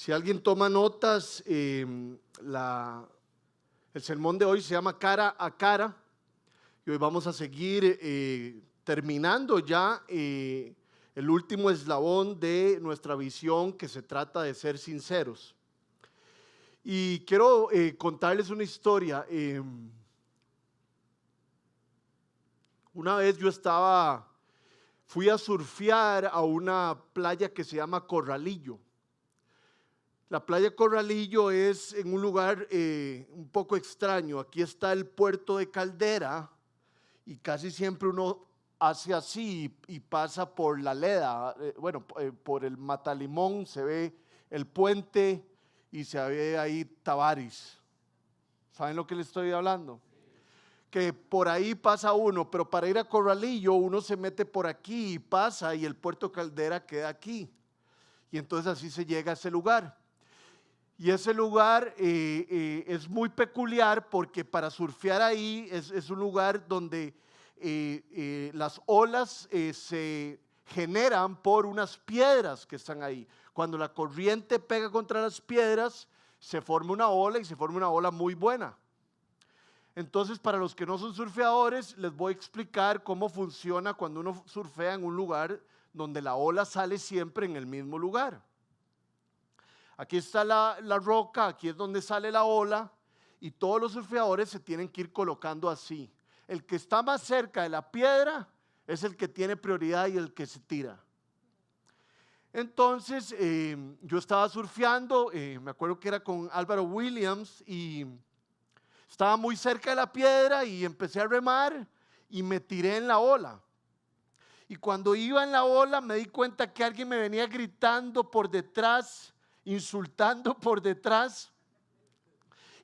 Si alguien toma notas, el sermón de hoy se llama Cara a Cara y hoy vamos a seguir terminando ya el último eslabón de nuestra visión, que se trata de ser sinceros. Y quiero contarles una historia. Una vez fui a surfear a una playa que se llama Corralillo. La playa Corralillo es en un lugar un poco extraño. Aquí está el puerto de Caldera y casi siempre uno hace así y pasa por la Leda, por el Matalimón se ve el puente y se ve ahí Tabaris. ¿Saben lo que les estoy hablando? Que por ahí pasa uno, pero para ir a Corralillo uno se mete por aquí y pasa y el puerto Caldera queda aquí. Y entonces así se llega a ese lugar. Y ese lugar es muy peculiar porque para surfear ahí es un lugar donde las olas se generan por unas piedras que están ahí. Cuando la corriente pega contra las piedras, se forma una ola y se forma una ola muy buena. Entonces, para los que no son surfeadores, les voy a explicar cómo funciona cuando uno surfea en un lugar donde la ola sale siempre en el mismo lugar. Aquí está la roca, aquí es donde sale la ola y todos los surfeadores se tienen que ir colocando así. El que está más cerca de la piedra es el que tiene prioridad y el que se tira. Entonces, yo estaba surfeando, me acuerdo que era con Álvaro Williams y estaba muy cerca de la piedra y empecé a remar y me tiré en la ola. Y cuando iba en la ola me di cuenta que alguien me venía gritando por detrás, insultando por detrás,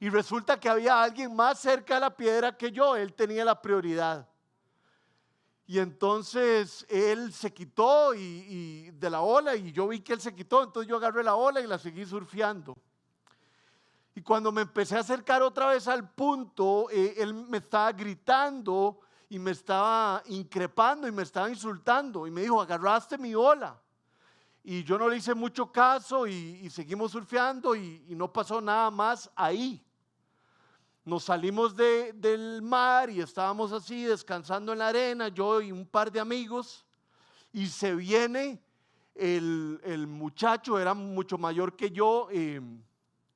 y resulta que había alguien más cerca de la piedra que yo. Él tenía la prioridad y entonces él se quitó y de la ola y yo vi que él se quitó, entonces yo agarré la ola y la seguí surfeando. Y cuando me empecé a acercar otra vez al punto, él me estaba gritando y me estaba increpando y me estaba insultando y me dijo: agarraste mi ola. Y yo no le hice mucho caso y seguimos surfeando y no pasó nada más ahí. Nos salimos del mar y estábamos así descansando en la arena, yo y un par de amigos, y se viene el muchacho, era mucho mayor que yo,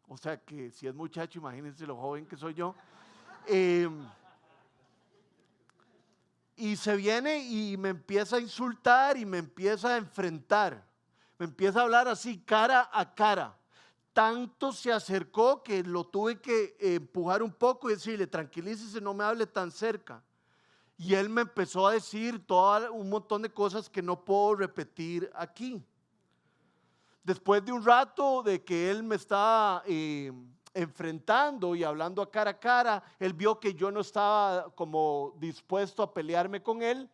o sea que si es muchacho, imagínense lo joven que soy yo. Y se viene y me empieza a insultar y me empieza a enfrentar. Me empieza a hablar así, cara a cara. Tanto se acercó que lo tuve que empujar un poco y decirle: tranquilícese, no me hable tan cerca. Y él me empezó a decir un montón de cosas que no puedo repetir aquí. Después de un rato de que él me estaba enfrentando y hablando a cara, él vio que yo no estaba como dispuesto a pelearme con él.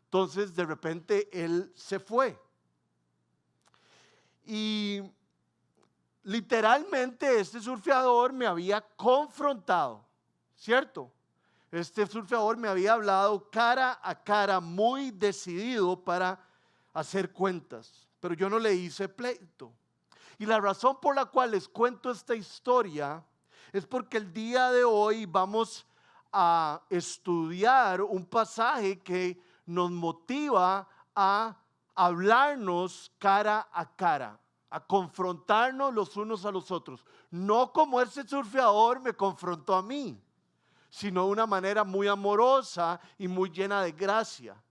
Entonces de repente él se fue. Y literalmente este surfeador me había confrontado, ¿cierto? Este surfeador me había hablado cara a cara, muy decidido para hacer cuentas, pero yo no le hice pleito. Y la razón por la cual les cuento esta historia es porque el día de hoy vamos a estudiar un pasaje que nos motiva a hablarnos cara a cara, a confrontarnos los unos a los otros. No como ese surfeador me confrontó a mí, sino de una manera muy amorosa y muy llena de gracia.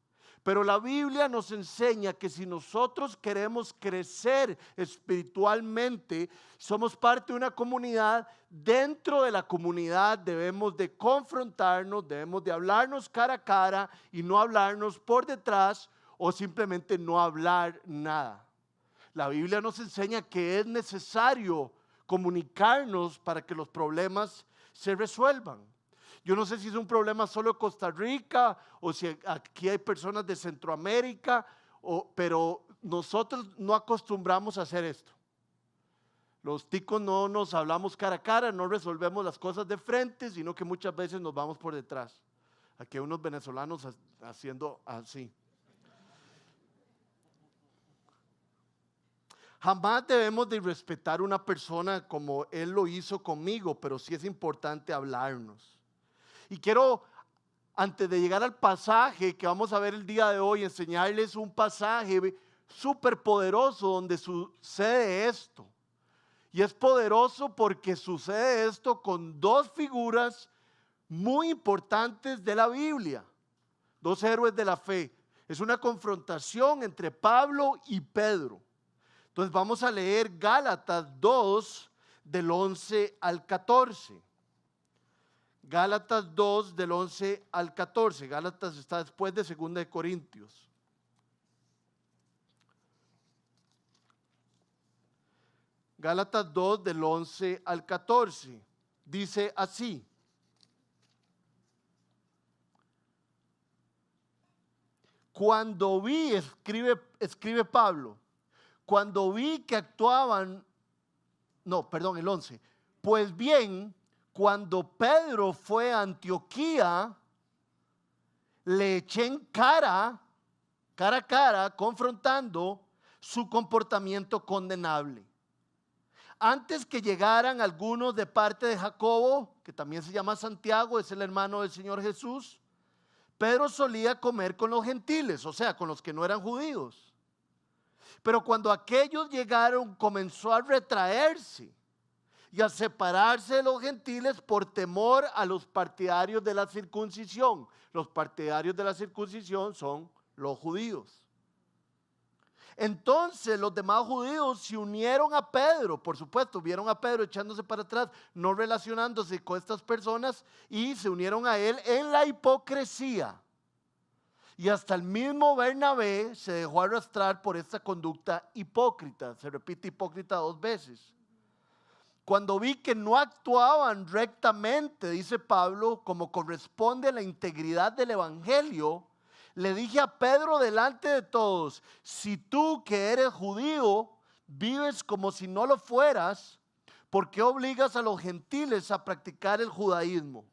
Pero la Biblia nos enseña que si nosotros queremos crecer espiritualmente, somos parte de una comunidad, dentro de la comunidad debemos de confrontarnos, debemos de hablarnos cara a cara y no hablarnos por detrás o simplemente no hablar nada. La Biblia nos enseña que es necesario comunicarnos para que los problemas se resuelvan. Yo no sé si es un problema solo de Costa Rica o si aquí hay personas de Centroamérica, pero nosotros no acostumbramos a hacer esto. Los ticos no nos hablamos cara a cara, no resolvemos las cosas de frente, sino que muchas veces nos vamos por detrás. Aquí hay unos venezolanos haciendo así. Jamás debemos de respetar a una persona como él lo hizo conmigo, pero sí es importante hablarnos. Y quiero, antes de llegar al pasaje que vamos a ver el día de hoy, enseñarles un pasaje súper poderoso donde sucede esto. Y es poderoso porque sucede esto con dos figuras muy importantes de la Biblia, dos héroes de la fe. Es una confrontación entre Pablo y Pedro. Entonces vamos a leer Gálatas 2 del 11 al 14. Gálatas 2 del 11 al 14. Gálatas está después de 2 de Corintios. Gálatas 2 del 11 al 14. Dice así: cuando vi, escribe Pablo, cuando vi que actuaban, el 11. Pues bien, cuando Pedro fue a le eché en cara a cara, confrontando su comportamiento condenable. Antes que llegaran algunos de parte de Jacobo, que también se llama Santiago, es el hermano del Señor Jesús, Pedro solía comer con los gentiles, o sea, con los que no eran judíos. Pero cuando aquellos llegaron, comenzó a retraerse y a separarse de los gentiles por temor a los partidarios de la circuncisión. Los partidarios de la circuncisión son los judíos. Entonces los demás judíos se unieron a Pedro, por supuesto, vieron a Pedro echándose para atrás, no relacionándose con estas personas, y se unieron a él en la hipocresía. Y hasta el mismo Bernabé se dejó arrastrar por esta conducta hipócrita. Se repite hipócrita 2 veces. Cuando vi que no actuaban rectamente, dice Pablo, como corresponde a la integridad del evangelio, le dije a Pedro delante de todos: si tú que eres judío vives como si no lo fueras, ¿por qué obligas a los gentiles a practicar el judaísmo?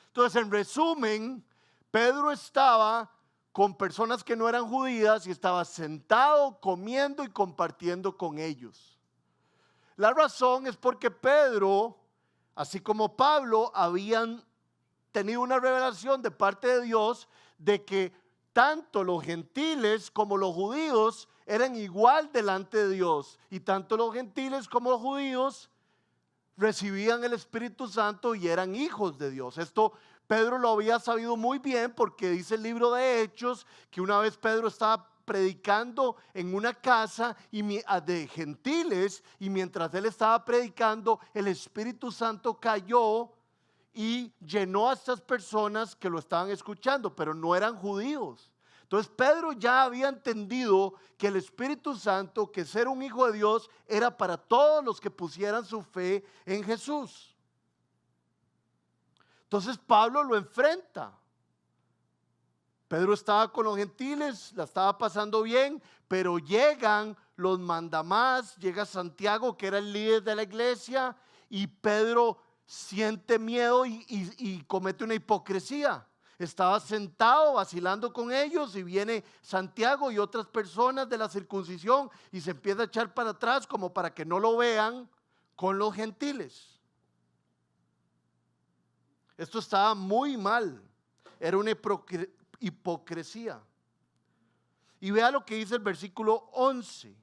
Entonces, en resumen, Pedro estaba con personas que no eran judías y estaba sentado, comiendo y compartiendo con ellos. La razón es porque Pedro, así como Pablo, habían tenido una revelación de parte de Dios de que tanto los gentiles como los judíos eran igual delante de Dios, y tanto los gentiles como los judíos recibían el Espíritu Santo y eran hijos de Dios. Esto Pedro lo había sabido muy bien, porque dice el libro de Hechos que una vez Pedro estaba predicando en una casa de gentiles, y mientras él estaba predicando, el Espíritu Santo cayó y llenó a estas personas que lo estaban escuchando, pero no eran judíos. Entonces Pedro ya había entendido que el Espíritu Santo, que ser un hijo de Dios, era para todos los que pusieran su fe en Jesús. Entonces Pablo lo enfrenta. Pedro estaba con los gentiles, la estaba pasando bien, pero llegan los mandamás, llega Santiago, que era el líder de la iglesia, y Pedro siente miedo y comete una hipocresía. Estaba sentado vacilando con ellos y viene Santiago y otras personas de la circuncisión y se empieza a echar para atrás como para que no lo vean con los gentiles. Esto estaba muy mal, era una hipocresía. Y vea lo que dice el versículo 11.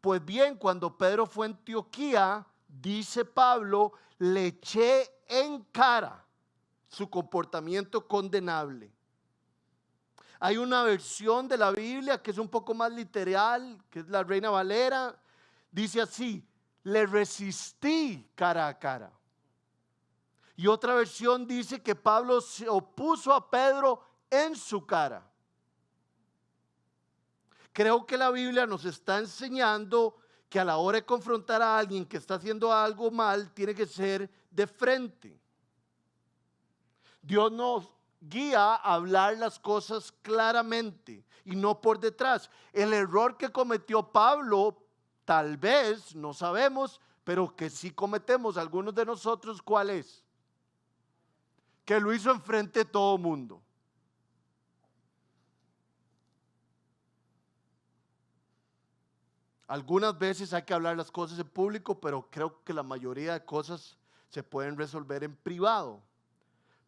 Pues bien, cuando Pedro fue a Antioquía, dice Pablo, le eché en cara su comportamiento condenable. Hay una versión de la Biblia que es un poco más literal, que es la Reina Valera. Dice así: le resistí cara a cara. Y otra versión dice que Pablo se opuso a Pedro en su cara. Creo que la Biblia nos está enseñando que a la hora de confrontar a alguien que está haciendo algo mal, tiene que ser de frente. Dios nos guía a hablar las cosas claramente y no por detrás. El error que cometió Pablo, tal vez, no sabemos, pero que sí cometemos algunos de nosotros, ¿cuál es? Que lo hizo enfrente de todo mundo. Algunas veces hay que hablar las cosas en público, pero creo que la mayoría de cosas se pueden resolver en privado.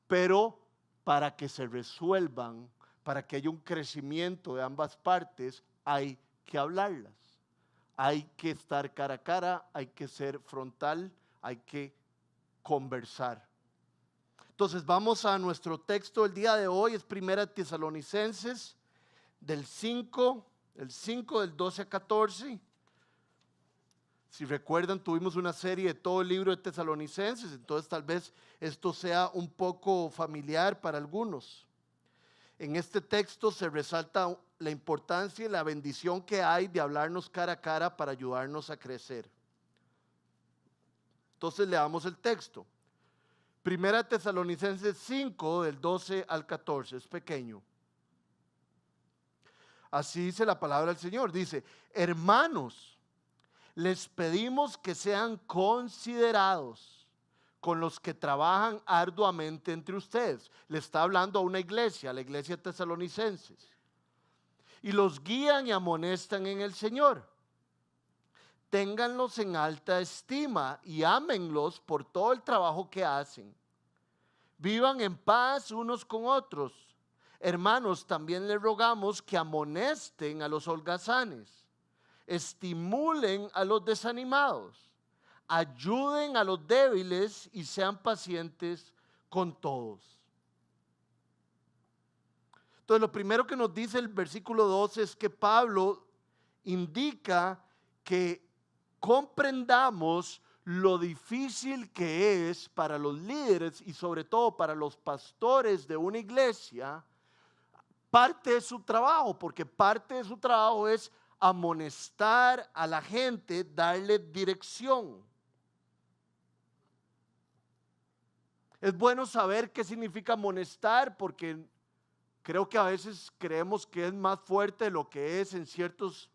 Pero para que se resuelvan, para que haya un crecimiento de ambas partes, hay que hablarlas. Hay que estar cara a cara, hay que ser frontal, hay que conversar. Entonces vamos a nuestro texto del día de hoy, es 1 Tesalonicenses del 5 del 12 a 14. Si recuerdan, tuvimos una serie de todo el libro de Tesalonicenses, entonces tal vez esto sea un poco familiar para algunos. En este texto se resalta la importancia y la bendición que hay de hablarnos cara a cara para ayudarnos a crecer. Entonces leamos el texto. 1 Tesalonicenses 5 del 12 al 14, es pequeño. Así dice la palabra del Señor, dice: hermanos, les pedimos que sean considerados con los que trabajan arduamente entre ustedes. Le está hablando a una iglesia, a la iglesia de Tesalonicenses. Y los guían y amonestan en el Señor. Ténganlos en alta estima y ámenlos por todo el trabajo que hacen. Vivan en paz unos con otros. Hermanos, también les rogamos que amonesten a los holgazanes, estimulen a los desanimados, ayuden a los débiles y sean pacientes con todos. Entonces, lo primero que nos dice el versículo 12 es que Pablo indica que comprendamos lo difícil que es para los líderes y sobre todo para los pastores de una iglesia, parte de su trabajo, porque parte de su trabajo es amonestar a la gente, darle dirección. Es bueno saber qué significa amonestar, porque creo que a veces creemos que es más fuerte de lo que es en ciertos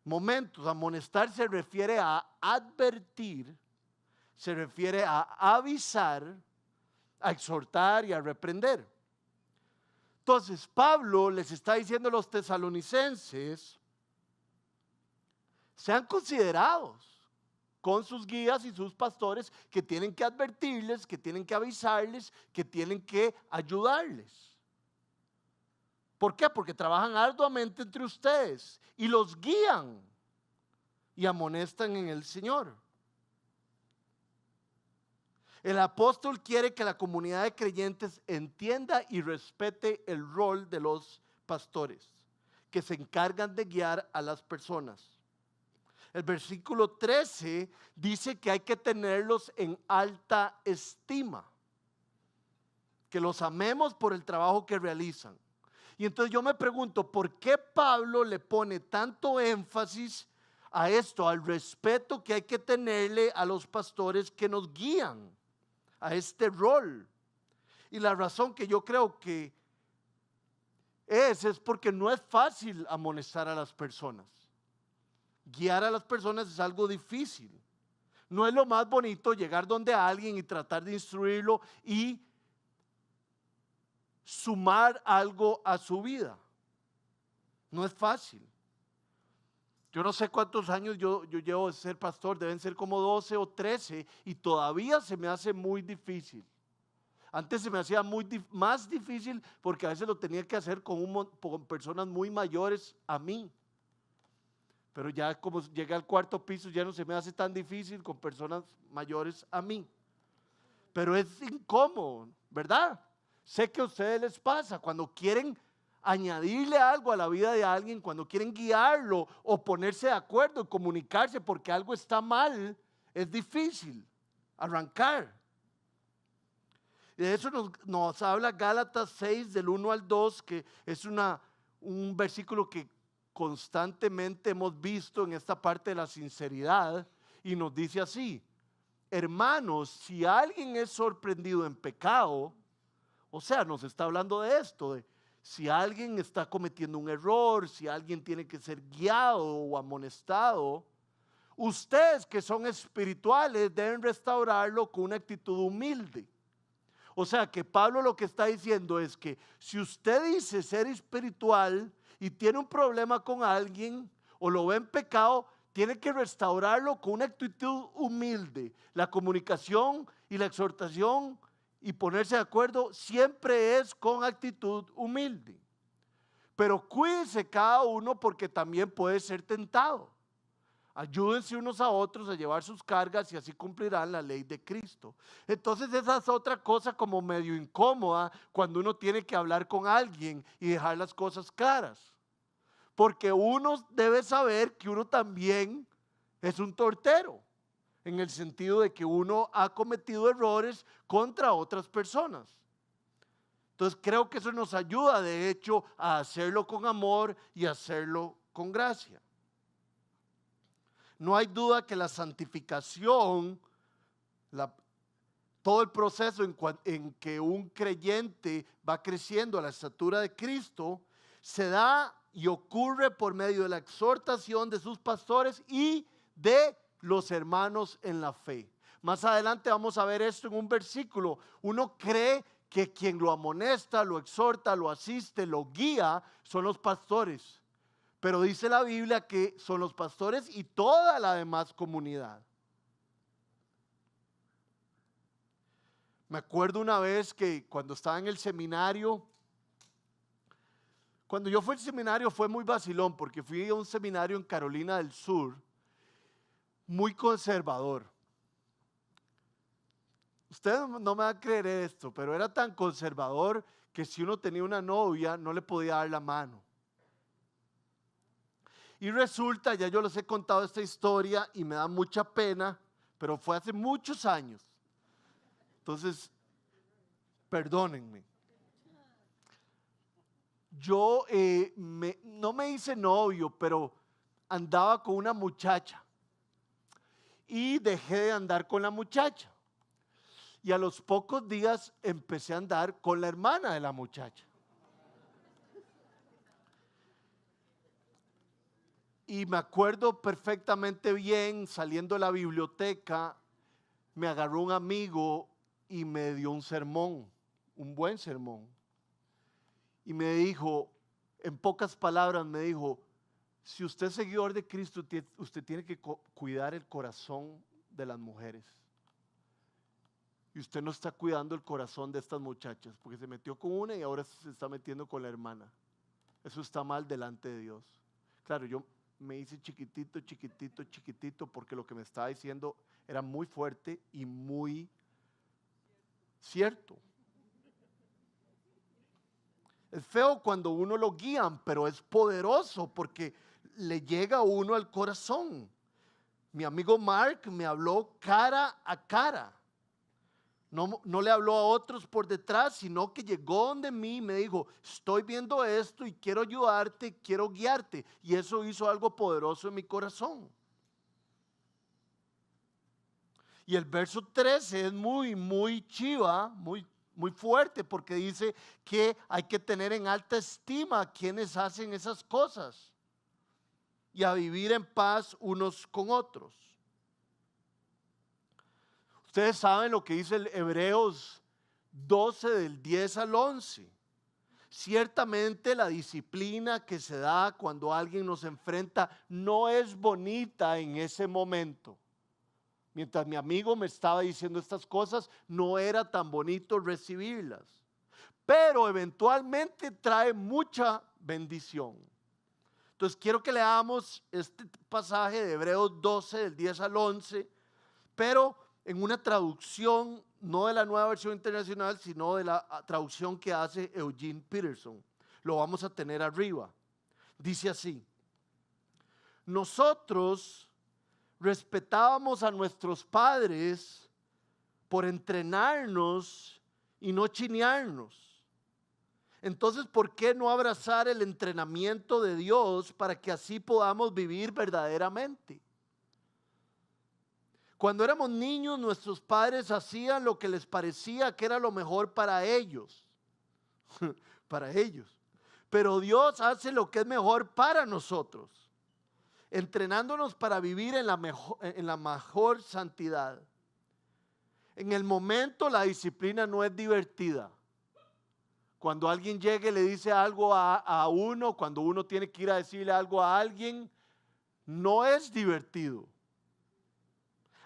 momentos. Amonestar se refiere a advertir, se refiere a avisar, a exhortar y a reprender. Entonces Pablo les está diciendo a los tesalonicenses: sean considerados con sus guías y sus pastores, que tienen que advertirles, que tienen que avisarles, que tienen que ayudarles. ¿Por qué? Porque trabajan arduamente entre ustedes y los guían y amonestan en el Señor. El apóstol quiere que la comunidad de creyentes entienda y respete el rol de los pastores, que se encargan de guiar a las personas. El versículo 13 dice que hay que tenerlos en alta estima, que los amemos por el trabajo que realizan. Y entonces yo me pregunto, ¿por qué Pablo le pone tanto énfasis a esto, al respeto que hay que tenerle a los pastores que nos guían a este rol? Y la razón que yo creo que es porque no es fácil amonestar a las personas. Guiar a las personas es algo difícil. No es lo más bonito llegar donde alguien y tratar de instruirlo y sumar algo a su vida. No es fácil. Yo no sé cuántos años yo llevo de ser pastor, deben ser como 12 o 13 y todavía se me hace muy difícil. Antes se me hacía más difícil porque a veces lo tenía que hacer con personas muy mayores a mí. Pero ya como llegué al cuarto piso ya no se me hace tan difícil con personas mayores a mí. Pero es incómodo, ¿verdad? Sé que a ustedes les pasa cuando quieren añadirle algo a la vida de alguien, cuando quieren guiarlo o ponerse de acuerdo y comunicarse porque algo está mal, es difícil arrancar. De eso nos habla Gálatas 6 del 1 al 2, que es un versículo que constantemente hemos visto en esta parte de la sinceridad, y nos dice así: hermanos, si alguien es sorprendido en pecado, o sea, nos está hablando de esto, de si alguien está cometiendo un error, si alguien tiene que ser guiado o amonestado, ustedes que son espirituales deben restaurarlo con una actitud humilde. O sea que Pablo lo que está diciendo es que si usted dice ser espiritual y tiene un problema con alguien, o lo ve en pecado, tiene que restaurarlo con una actitud humilde. La comunicación y la exhortación y ponerse de acuerdo siempre es con actitud humilde. Pero cuídense cada uno porque también puede ser tentado. Ayúdense unos a otros a llevar sus cargas y así cumplirán la ley de Cristo. Entonces esa es otra cosa como medio incómoda cuando uno tiene que hablar con alguien y dejar las cosas claras. Porque uno debe saber que uno también es un tortero, en el sentido de que uno ha cometido errores contra otras personas. Entonces creo que eso nos ayuda de hecho a hacerlo con amor y hacerlo con gracia. No hay duda que la santificación, todo el proceso en que un creyente va creciendo a la estatura de Cristo, se da y ocurre por medio de la exhortación de sus pastores y de los hermanos en la fe. Más adelante vamos a ver esto en un versículo. Uno cree que quien lo amonesta, lo exhorta, lo asiste, lo guía, son los pastores. Pero dice la Biblia que son los pastores y toda la demás comunidad. Me acuerdo una vez que cuando estaba en el seminario, cuando yo fui al seminario fue muy vacilón porque fui a un seminario en Carolina del Sur, muy conservador. Ustedes no me van a creer esto, pero era tan conservador que si uno tenía una novia no le podía dar la mano. Y resulta, ya yo les he contado esta historia y me da mucha pena, pero fue hace muchos años. Entonces, perdónenme. Yo no me hice novio, pero andaba con una muchacha. Y dejé de andar con la muchacha. Y a los pocos días empecé a andar con la hermana de la muchacha. Y me acuerdo perfectamente bien, saliendo de la biblioteca, me agarró un amigo y me dio un sermón, un buen sermón. Y me dijo, en pocas palabras me dijo, si usted es seguidor de Cristo, usted tiene que cuidar el corazón de las mujeres. Y usted no está cuidando el corazón de estas muchachas, porque se metió con una y ahora se está metiendo con la hermana. Eso está mal delante de Dios. Claro, yo me hice chiquitito, chiquitito, chiquitito, porque lo que me estaba diciendo era muy fuerte y muy cierto. Es feo cuando uno lo guían, pero es poderoso porque le llega a uno al corazón. Mi amigo Mark me habló cara a cara. No le habló a otros por detrás, sino que llegó donde mí y me dijo, estoy viendo esto y quiero ayudarte, quiero guiarte. Y eso hizo algo poderoso en mi corazón. Y el verso 13 es muy chiva, muy fuerte, porque dice que hay que tener en alta estima a quienes hacen esas cosas y a vivir en paz unos con otros. Ustedes saben lo que dice el Hebreos 12 del 10 al 11. Ciertamente la disciplina que se da cuando alguien nos enfrenta no es bonita en ese momento. Mientras mi amigo me estaba diciendo estas cosas, no era tan bonito recibirlas. Pero eventualmente trae mucha bendición. Entonces quiero que leamos este pasaje de Hebreos 12 del 10 al 11, pero en una traducción, no de la Nueva Versión Internacional, sino de la traducción que hace Eugene Peterson. Lo vamos a tener arriba. Dice así: nosotros respetábamos a nuestros padres por entrenarnos y no chinearnos. Entonces, ¿por qué no abrazar el entrenamiento de Dios para que así podamos vivir verdaderamente? Cuando éramos niños, nuestros padres hacían lo que les parecía que era lo mejor para ellos. Para ellos. Pero Dios hace lo que es mejor para nosotros, entrenándonos para vivir en la mejor santidad. En el momento la disciplina no es divertida. Cuando alguien llega y le dice algo a uno, cuando uno tiene que ir a decirle algo a alguien, no es divertido.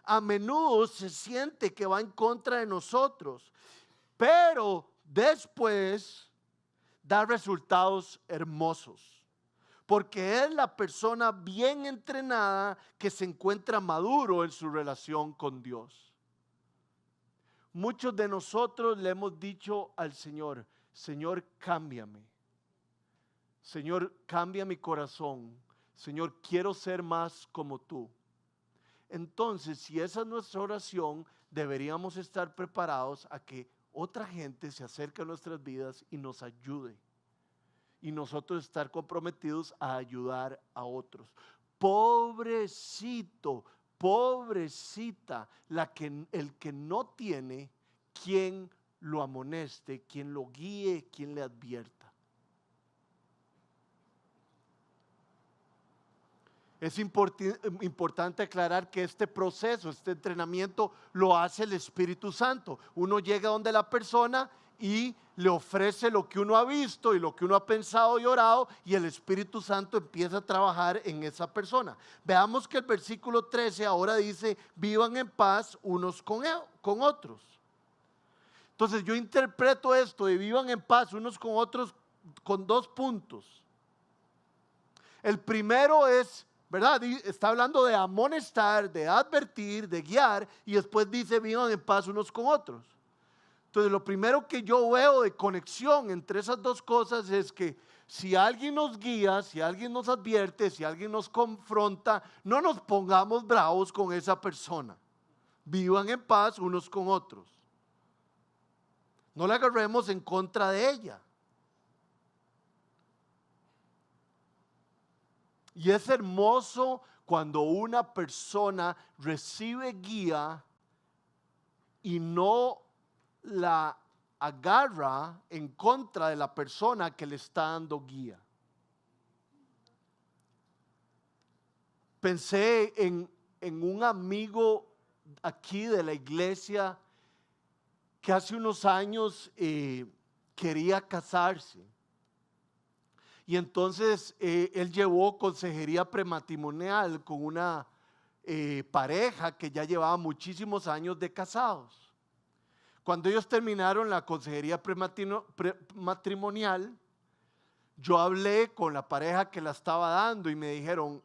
A menudo se siente que va en contra de nosotros, pero después da resultados hermosos, porque es la persona bien entrenada que se encuentra maduro en su relación con Dios. Muchos de nosotros le hemos dicho al Señor: Señor, cámbiame. Señor, cambia mi corazón. Señor, quiero ser más como tú. Entonces, si esa es nuestra oración, deberíamos estar preparados a que otra gente se acerque a nuestras vidas y nos ayude. Y nosotros estar comprometidos a ayudar a otros. Pobrecito, pobrecita, el que no tiene quien lo amoneste, quien lo guíe, quien le advierta. Es importante aclarar que este proceso, este entrenamiento lo hace el Espíritu Santo. Uno llega donde la persona y le ofrece lo que uno ha visto y lo que uno ha pensado y orado, y el Espíritu Santo empieza a trabajar en esa persona. Veamos que el versículo 13 ahora dice: vivan en paz unos con otros. Entonces yo interpreto esto de vivan en paz unos con otros con dos puntos. El primero es, ¿verdad? Está hablando de amonestar, de advertir, de guiar, y después dice vivan en paz unos con otros. Entonces lo primero que yo veo de conexión entre esas dos cosas es que si alguien nos guía, si alguien nos advierte, si alguien nos confronta, no nos pongamos bravos con esa persona. Vivan en paz unos con otros. No la agarremos en contra de ella. Y es hermoso cuando una persona recibe guía y no la agarra en contra de la persona que le está dando guía. Pensé en un amigo aquí de la iglesia que hace unos años quería casarse. Y entonces él llevó consejería prematrimonial con una pareja que ya llevaba muchísimos años de casados. Cuando ellos terminaron la consejería prematrimonial, yo hablé con la pareja que la estaba dando y me dijeron: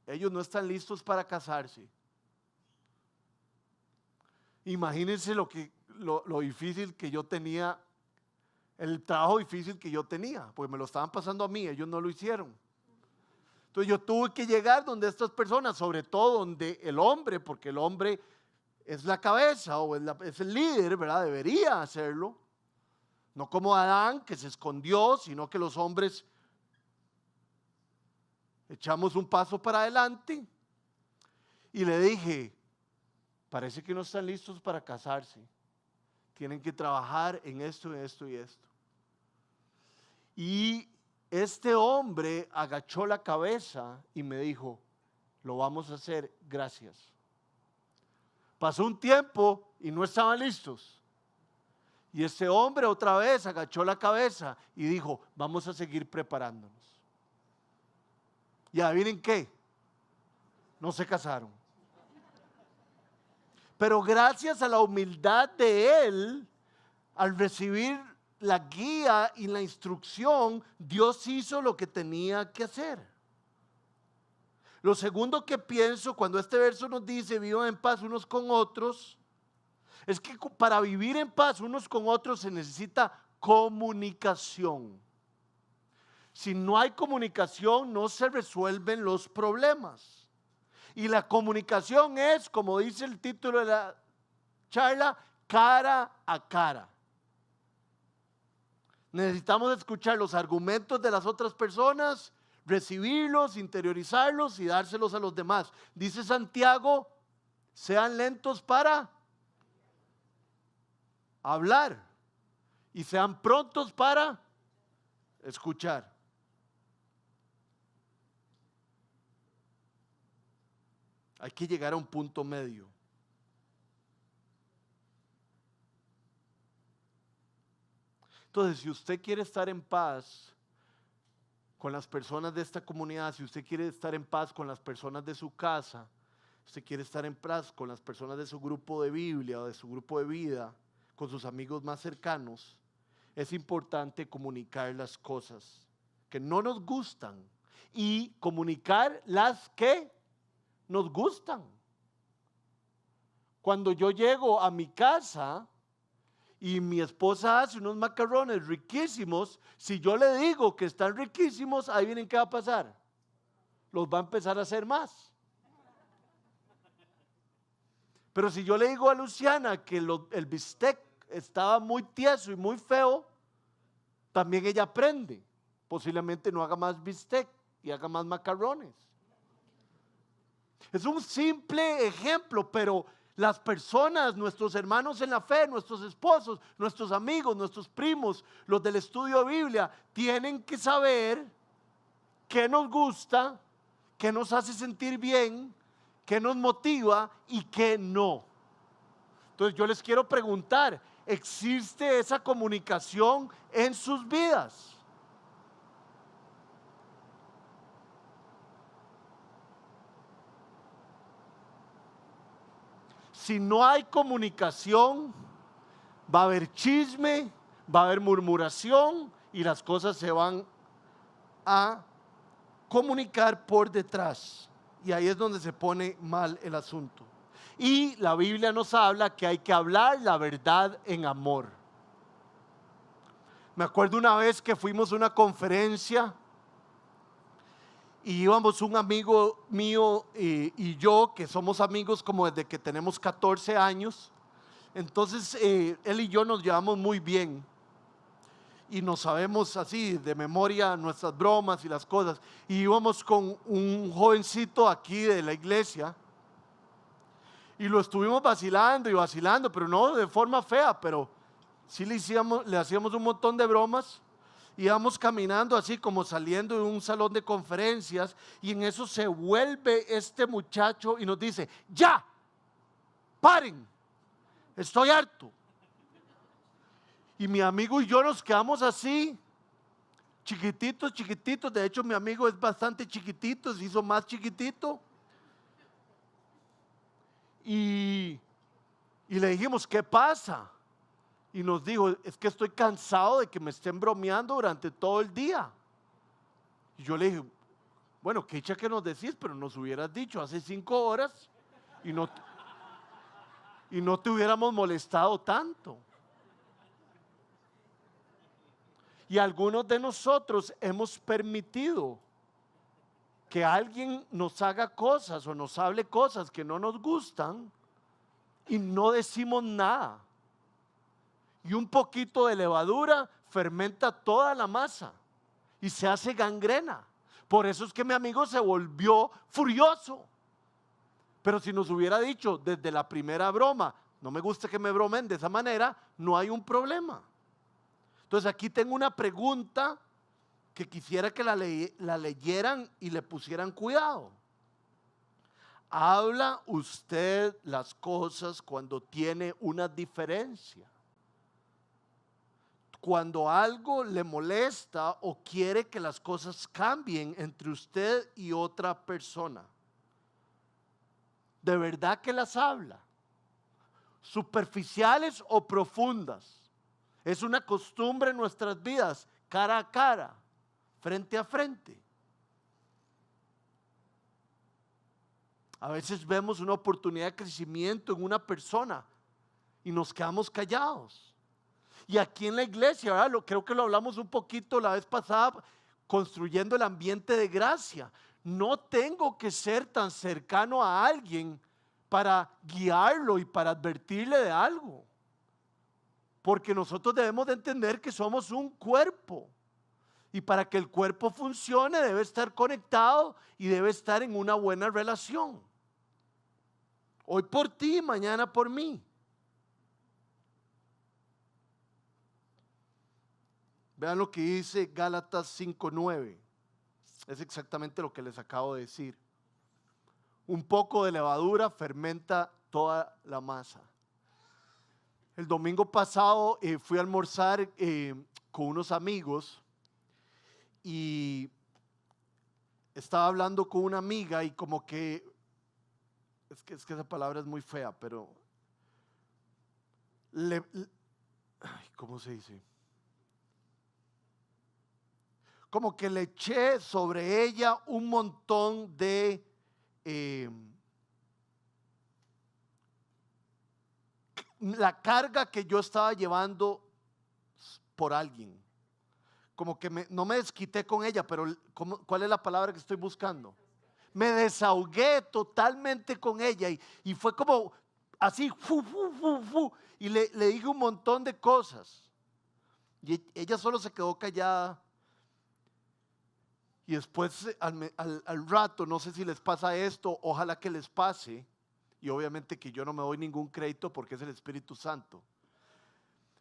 ellos no están listos para casarse. Imagínense lo difícil que yo tenía, el trabajo difícil que yo tenía, porque me lo estaban pasando a mí, ellos no lo hicieron. Entonces yo tuve que llegar donde estas personas, sobre todo donde el hombre, porque el hombre es la cabeza o es el líder, ¿verdad? Debería hacerlo. No como Adán, que se escondió, sino que los hombres echamos un paso para adelante. Y le dije: parece que no están listos para casarse. Tienen que trabajar en esto, en esto y esto. Y este hombre agachó la cabeza y me dijo: lo vamos a hacer, gracias. Pasó un tiempo y no estaban listos. Y este hombre otra vez agachó la cabeza y dijo: vamos a seguir preparándonos. Y adivinen qué, no se casaron. Pero gracias a la humildad de él, al recibir la guía y la instrucción, Dios hizo lo que tenía que hacer. Lo segundo que pienso cuando este verso nos dice vivan en paz unos con otros, es que para vivir en paz unos con otros se necesita comunicación. Si no hay comunicación, no se resuelven los problemas. Y la comunicación es, como dice el título de la charla, cara a cara. Necesitamos escuchar los argumentos de las otras personas, recibirlos, interiorizarlos y dárselos a los demás. Dice Santiago: sean lentos para hablar y sean prontos para escuchar. Hay que llegar a un punto medio. Entonces, si usted quiere estar en paz, con las personas de esta comunidad, si usted quiere estar en paz con las personas de su casa, usted quiere estar en paz con las personas de su grupo de Biblia o de su grupo de vida, con sus amigos más cercanos, es importante comunicar las cosas que no nos gustan y comunicar las que nos gustan. Cuando yo llego a mi casa y mi esposa hace unos macarrones riquísimos, si yo le digo que están riquísimos, ahí vienen qué va a pasar. Los va a empezar a hacer más. Pero si yo le digo a Luciana que el bistec estaba muy tieso y muy feo, también ella aprende. Posiblemente no haga más bistec y haga más macarrones. Es un simple ejemplo, pero las personas, nuestros hermanos en la fe, nuestros esposos, nuestros amigos, nuestros primos, los del estudio de Biblia, tienen que saber qué nos gusta, qué nos hace sentir bien, qué nos motiva y qué no. Entonces yo les quiero preguntar, ¿existe esa comunicación en sus vidas? Si no hay comunicación, va a haber chisme, va a haber murmuración y las cosas se van a comunicar por detrás. Y ahí es donde se pone mal el asunto. Y la Biblia nos habla que hay que hablar la verdad en amor. Me acuerdo una vez que fuimos a una conferencia y íbamos un amigo mío y yo, que somos amigos como desde que tenemos 14 años. Entonces él y yo nos llevamos muy bien y nos sabemos así de memoria nuestras bromas y las cosas. Y íbamos con un jovencito aquí de la iglesia y lo estuvimos vacilando y vacilando, pero no de forma fea, pero sí le hacíamos un montón de bromas. Íbamos caminando así como saliendo de un salón de conferencias y en eso se vuelve este muchacho y nos dice: ya, paren, estoy harto. Y mi amigo y yo nos quedamos así, chiquititos, chiquititos. De hecho mi amigo es bastante chiquitito, se hizo más chiquitito. Y le dijimos: ¿qué pasa? Y nos dijo: es que estoy cansado de que me estén bromeando durante todo el día. Y yo le dije: bueno, qué dicha que nos decís, pero nos hubieras dicho hace 5 horas y no te hubiéramos molestado tanto. Y algunos de nosotros hemos permitido que alguien nos haga cosas o nos hable cosas que no nos gustan y no decimos nada. Y un poquito de levadura fermenta toda la masa y se hace gangrena. Por eso es que mi amigo se volvió furioso. Pero si nos hubiera dicho desde la primera broma: no me gusta que me bromen de esa manera, no hay un problema. Entonces aquí tengo una pregunta que quisiera que la leyeran y le pusieran cuidado. ¿Habla usted las cosas cuando tiene una diferencia? Cuando algo le molesta o quiere que las cosas cambien entre usted y otra persona, ¿de verdad que las habla? ¿Superficiales o profundas? Es una costumbre en nuestras vidas, cara a cara, frente a frente. A veces vemos una oportunidad de crecimiento en una persona y nos quedamos callados. Y aquí en la iglesia, ¿verdad? Creo que lo hablamos un poquito la vez pasada, construyendo el ambiente de gracia. No tengo que ser tan cercano a alguien para guiarlo y para advertirle de algo. Porque nosotros debemos de entender que somos un cuerpo. Y para que el cuerpo funcione debe estar conectado y debe estar en una buena relación. Hoy por ti, mañana por mí. Vean lo que dice Gálatas 5:9. Es exactamente lo que les acabo de decir. Un poco de levadura fermenta toda la masa. El domingo pasado fui a almorzar con unos amigos y estaba hablando con una amiga y como que, es que esa palabra es muy fea, pero ay, ¿cómo se dice? Como que le eché sobre ella un montón de la carga que yo estaba llevando por alguien. Como que no me desquité con ella, pero ¿cuál es la palabra que estoy buscando? Me desahogué totalmente con ella y fue como así, y le dije un montón de cosas. Y ella solo se quedó callada. Y después al rato, no sé si les pasa esto, ojalá que les pase. Y obviamente que yo no me doy ningún crédito porque es el Espíritu Santo.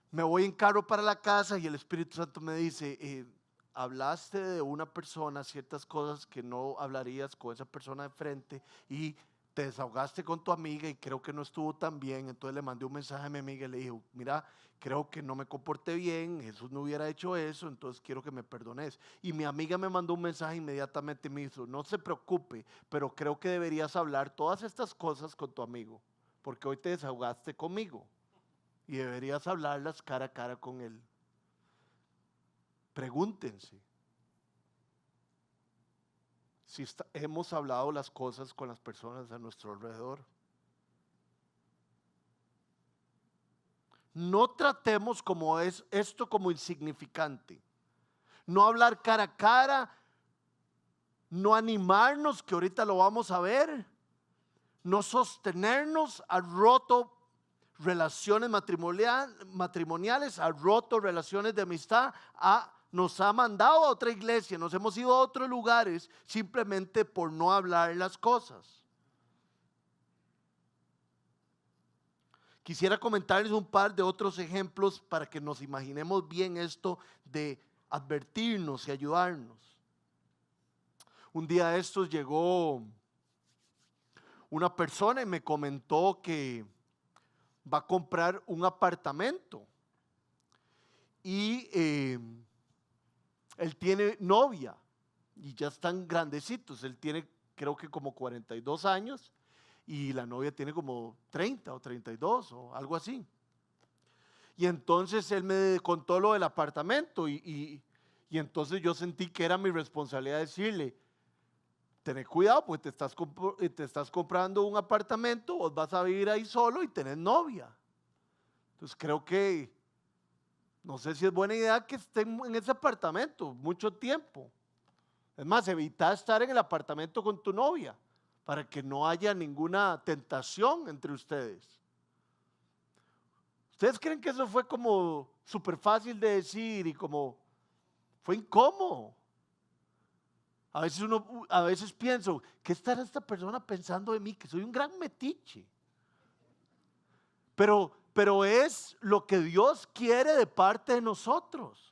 Me voy en carro para la casa y el Espíritu Santo me dice, hablaste de una persona, ciertas cosas que no hablarías con esa persona de frente y te desahogaste con tu amiga y creo que no estuvo tan bien. Entonces le mandé un mensaje a mi amiga y le dije, mira, creo que no me comporté bien, Jesús no hubiera hecho eso, entonces quiero que me perdones. Y mi amiga me mandó un mensaje inmediatamente, me dijo, no se preocupe, pero creo que deberías hablar todas estas cosas con tu amigo, porque hoy te desahogaste conmigo y deberías hablarlas cara a cara con él. Pregúntense si hemos hablado las cosas con las personas a nuestro alrededor. No tratemos como es esto como insignificante. No hablar cara a cara, no animarnos, que ahorita lo vamos a ver, no sostenernos, ha roto relaciones matrimoniales, ha roto relaciones de amistad, nos ha mandado a otra iglesia, nos hemos ido a otros lugares simplemente por no hablar las cosas. Quisiera comentarles un par de otros ejemplos para que nos imaginemos bien esto de advertirnos y ayudarnos. Un día de estos llegó una persona y me comentó que va a comprar un apartamento y él tiene novia y ya están grandecitos. Él tiene creo que como 42 años y la novia tiene como 30 o 32 o algo así. Y entonces él me contó lo del apartamento y entonces yo sentí que era mi responsabilidad decirle, tened cuidado, pues te estás comprando un apartamento, vos vas a vivir ahí solo y tenés novia. Entonces creo que, no sé si es buena idea que estén en ese apartamento mucho tiempo. Es más, evita estar en el apartamento con tu novia para que no haya ninguna tentación entre ustedes. ¿Ustedes creen que eso fue como súper fácil de decir y como fue incómodo? A veces pienso, ¿qué estará esta persona pensando de mí? Que soy un gran metiche. Pero es lo que Dios quiere de parte de nosotros.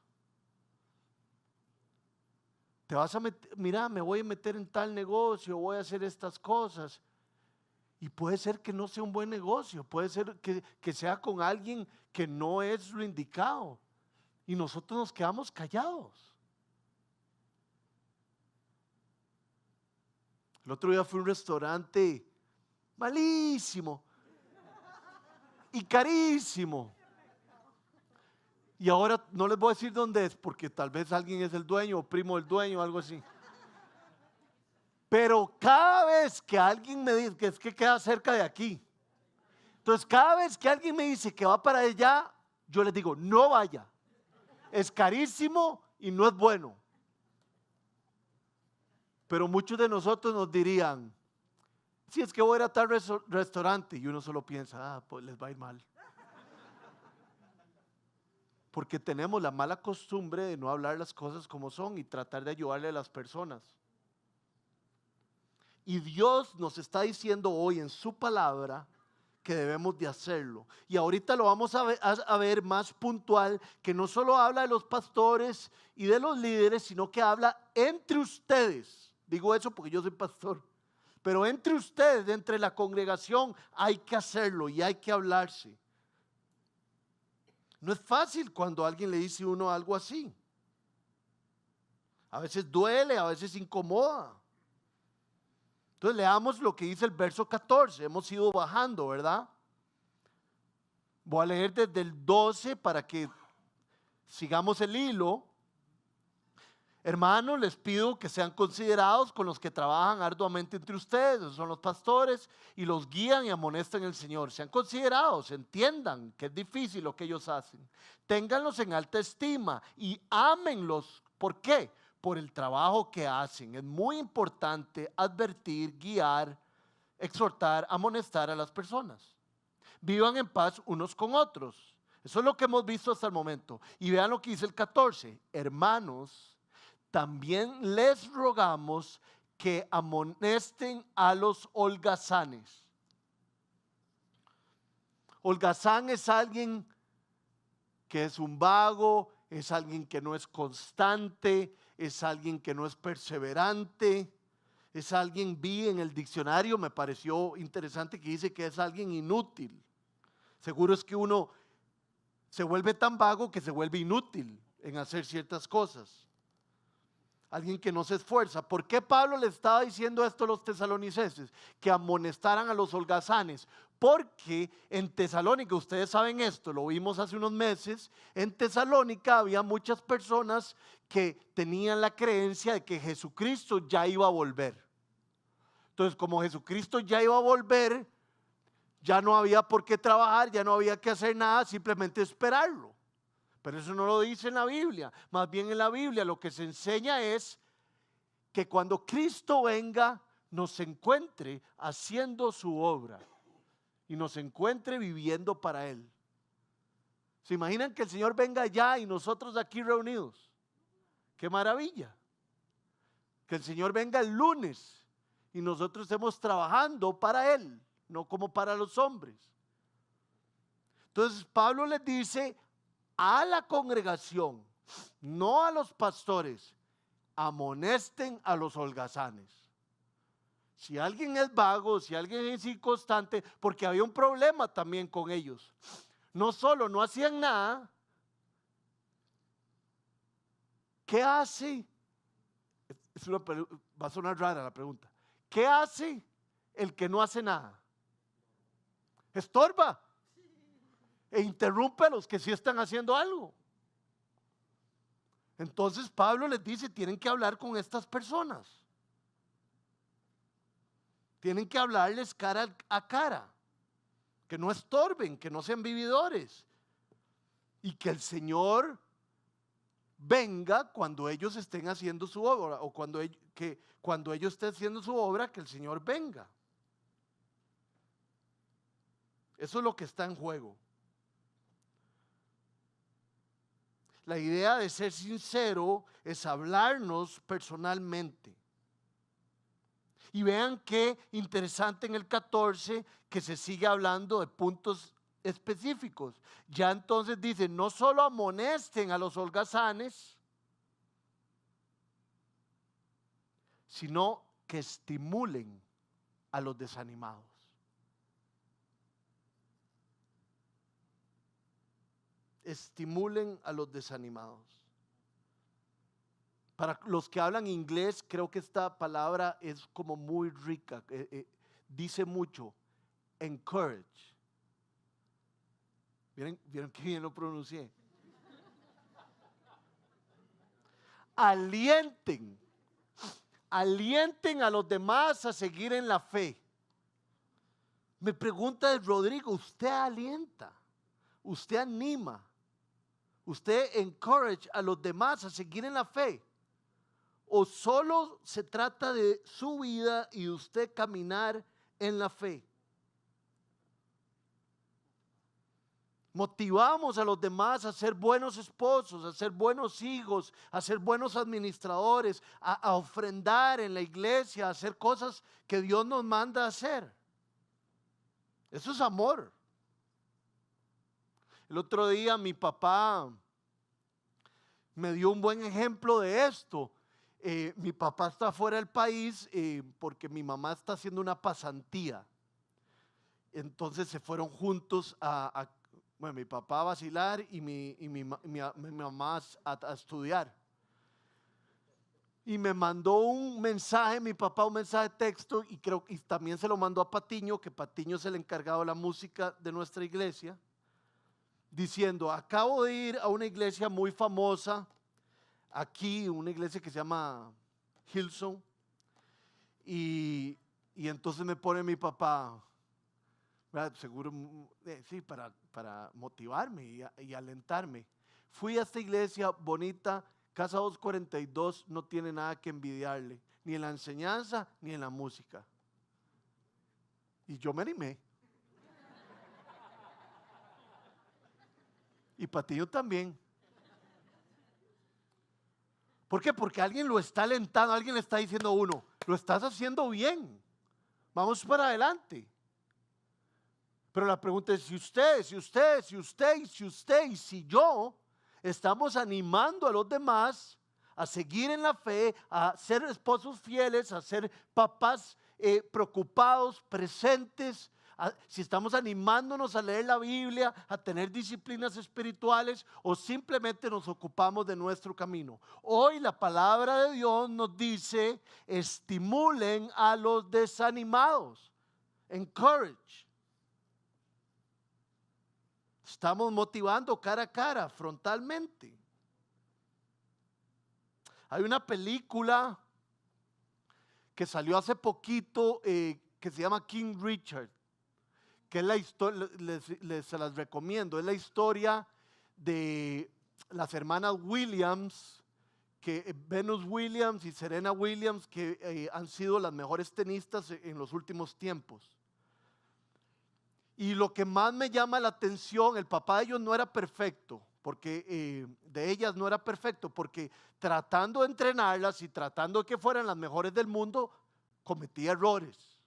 Te vas a meter, mira, me voy a meter en tal negocio, voy a hacer estas cosas. Y puede ser que no sea un buen negocio, puede ser que sea con alguien que no es lo indicado. Y nosotros nos quedamos callados. El otro día fui a un restaurante malísimo y carísimo. Y ahora no les voy a decir dónde es, porque tal vez alguien es el dueño o primo del dueño o algo así. Pero cada vez que alguien me dice que es que queda cerca de aquí, entonces cada vez que alguien me dice que va para allá, yo les digo, no vaya. Es carísimo y no es bueno. Pero muchos de nosotros nos dirían, si es que voy a ir a tal restaurante, y uno solo piensa, pues les va a ir mal. Porque tenemos la mala costumbre de no hablar las cosas como son y tratar de ayudarle a las personas. Y Dios nos está diciendo hoy en su palabra que debemos de hacerlo. Y ahorita lo vamos a ver más puntual, que no solo habla de los pastores y de los líderes, sino que habla entre ustedes. Digo eso porque yo soy pastor. Pero entre ustedes, entre la congregación, hay que hacerlo y hay que hablarse. No es fácil cuando alguien le dice a uno algo así. A veces duele, a veces incomoda. Entonces leamos lo que dice el verso 14. Hemos ido bajando, ¿verdad? Voy a leer desde el 12 para que sigamos el hilo. Hermanos, les pido que sean considerados con los que trabajan arduamente entre ustedes, esos son los pastores, y los guían y amonestan el Señor. Sean considerados, entiendan que es difícil lo que ellos hacen. Ténganlos en alta estima y ámenlos. ¿Por qué? Por el trabajo que hacen. Es muy importante advertir, guiar, exhortar, amonestar a las personas. Vivan en paz unos con otros. Eso es lo que hemos visto hasta el momento. Y vean lo que dice el 14. Hermanos, también les rogamos que amonesten a los holgazanes. Holgazán es alguien que es un vago, es alguien que no es constante, es alguien que no es perseverante, es alguien, vi en el diccionario, me pareció interesante que dice que es alguien inútil. Seguro es que uno se vuelve tan vago que se vuelve inútil en hacer ciertas cosas. Alguien que no se esfuerza. ¿Por qué Pablo le estaba diciendo esto a los tesalonicenses? Que amonestaran a los holgazanes. Porque en Tesalónica, ustedes saben esto, lo vimos hace unos meses, en Tesalónica había muchas personas que tenían la creencia de que Jesucristo ya iba a volver. Entonces, como Jesucristo ya iba a volver, ya no había por qué trabajar, ya no había que hacer nada, simplemente esperarlo. Pero eso no lo dice en la Biblia. Más bien en la Biblia lo que se enseña es que cuando Cristo venga nos encuentre haciendo su obra y nos encuentre viviendo para Él. ¿Se imaginan que el Señor venga allá y nosotros aquí reunidos? ¡Qué maravilla! Que el Señor venga el lunes y nosotros estemos trabajando para Él, no como para los hombres. Entonces Pablo les dice a la congregación, no a los pastores, amonesten a los holgazanes. Si alguien es vago, si alguien es inconstante, porque había un problema también con ellos. No solo no hacían nada, ¿qué hace? Va a sonar rara la pregunta. ¿Qué hace el que no hace nada? Estorba e interrumpe a los que sí están haciendo algo. Entonces Pablo les dice, tienen que hablar con estas personas. Tienen que hablarles cara a cara. Que no estorben, que no sean vividores. Y que el Señor venga cuando ellos estén haciendo su obra. O cuando ellos estén haciendo su obra, que el Señor venga. Eso es lo que está en juego. La idea de ser sincero es hablarnos personalmente. Y vean qué interesante en el 14 que se sigue hablando de puntos específicos. Ya entonces dice, no solo amonesten a los holgazanes, sino que estimulen a los desanimados. Estimulen a los desanimados. Para los que hablan inglés, creo que esta palabra es como muy rica. Dice mucho, encourage. ¿Vieron qué bien lo pronuncié? Alienten. Alienten a los demás a seguir en la fe. Me pregunta el Rodrigo, ¿usted alienta? ¿Usted anima? ¿Usted encourage a los demás a seguir en la fe? ¿O solo se trata de su vida y usted caminar en la fe? Motivamos a los demás a ser buenos esposos, a ser buenos hijos, a ser buenos administradores, a ofrendar en la iglesia, a hacer cosas que Dios nos manda a hacer. Eso es amor. El otro día mi papá me dio un buen ejemplo de esto. Mi papá está fuera del país porque mi mamá está haciendo una pasantía. Entonces se fueron juntos bueno, mi papá a vacilar y mi mamá a estudiar. y me mandó un mensaje, mi papá, un mensaje de texto, y creo que también se lo mandó a Patiño, que Patiño es el encargado de la música de nuestra iglesia, diciendo: acabo de ir a una iglesia muy famosa, aquí, una iglesia que se llama Hillsong, y entonces me pone mi papá, ¿verdad? Seguro, sí, para motivarme y alentarme. Fui a esta iglesia bonita, Casa 242, no tiene nada que envidiarle, ni en la enseñanza, ni en la música. Y yo me animé. Y Patiño también. ¿Por qué? Porque alguien lo está alentando, alguien le está diciendo a uno: lo estás haciendo bien, vamos para adelante. Pero la pregunta es: si usted y si yo estamos animando a los demás a seguir en la fe, a ser esposos fieles, a ser papás preocupados, presentes, si estamos animándonos a leer la Biblia, a tener disciplinas espirituales, o simplemente nos ocupamos de nuestro camino. Hoy la palabra de Dios nos dice: estimulen a los desanimados. Encourage. Estamos motivando cara a cara, frontalmente. Hay una película que salió hace poquito que se llama King Richard, que es la historia, se las recomiendo, es la historia de las hermanas Williams, que Venus Williams y Serena Williams, que han sido las mejores tenistas en los últimos tiempos. Y lo que más me llama la atención, el papá de ellos no era perfecto, porque de ellas no era perfecto, porque tratando de entrenarlas y tratando de que fueran las mejores del mundo, cometía errores.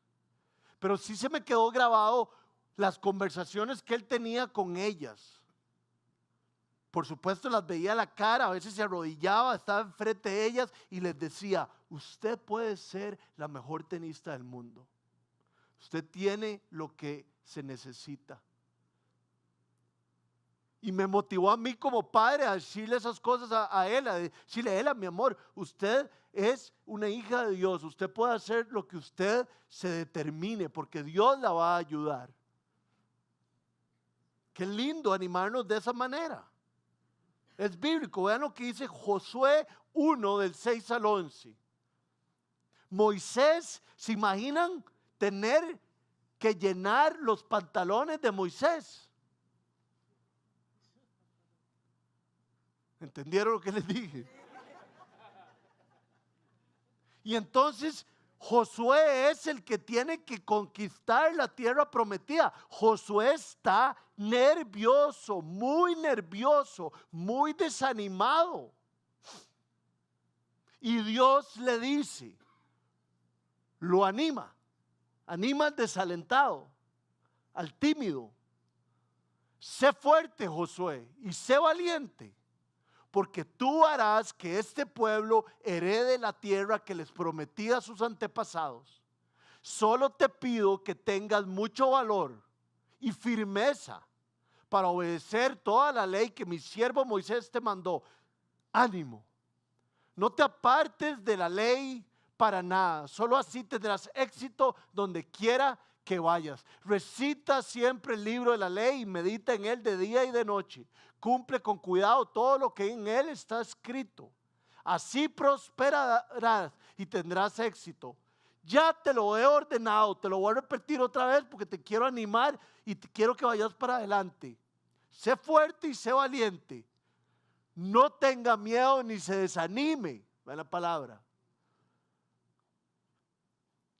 Pero sí se me quedó grabado las conversaciones que él tenía con ellas. Por supuesto, las veía a la cara, a veces se arrodillaba, estaba enfrente de ellas y les decía: usted puede ser la mejor tenista del mundo. Usted tiene lo que se necesita. Y me motivó a mí como padre a decirle esas cosas a él, a decirle: Ela, mi amor, usted es una hija de Dios, usted puede hacer lo que usted se determine, porque Dios la va a ayudar. Qué lindo animarnos de esa manera. Es bíblico. Vean lo que dice Josué 1 del 6 al 11. Moisés, ¿se imaginan tener que llenar los pantalones de Moisés? ¿Entendieron lo que les dije? Y entonces Josué es el que tiene que conquistar la tierra prometida. Josué está nervioso, muy desanimado. Y Dios le dice, lo anima al desalentado, al tímido: sé fuerte, Josué, y sé valiente, porque tú harás que este pueblo herede la tierra que les prometí a sus antepasados. Solo te pido que tengas mucho valor y firmeza para obedecer toda la ley que mi siervo Moisés te mandó. Ánimo, no te apartes de la ley para nada, solo así tendrás éxito donde quiera que vayas. Recita siempre el libro de la ley y medita en él de día y de noche. Cumple con cuidado todo lo que en él está escrito. Así prosperarás y tendrás éxito. Ya te lo he ordenado, te lo voy a repetir otra vez porque te quiero animar y te quiero que vayas para adelante. Sé fuerte y sé valiente. No tenga miedo ni se desanime. Ve la palabra.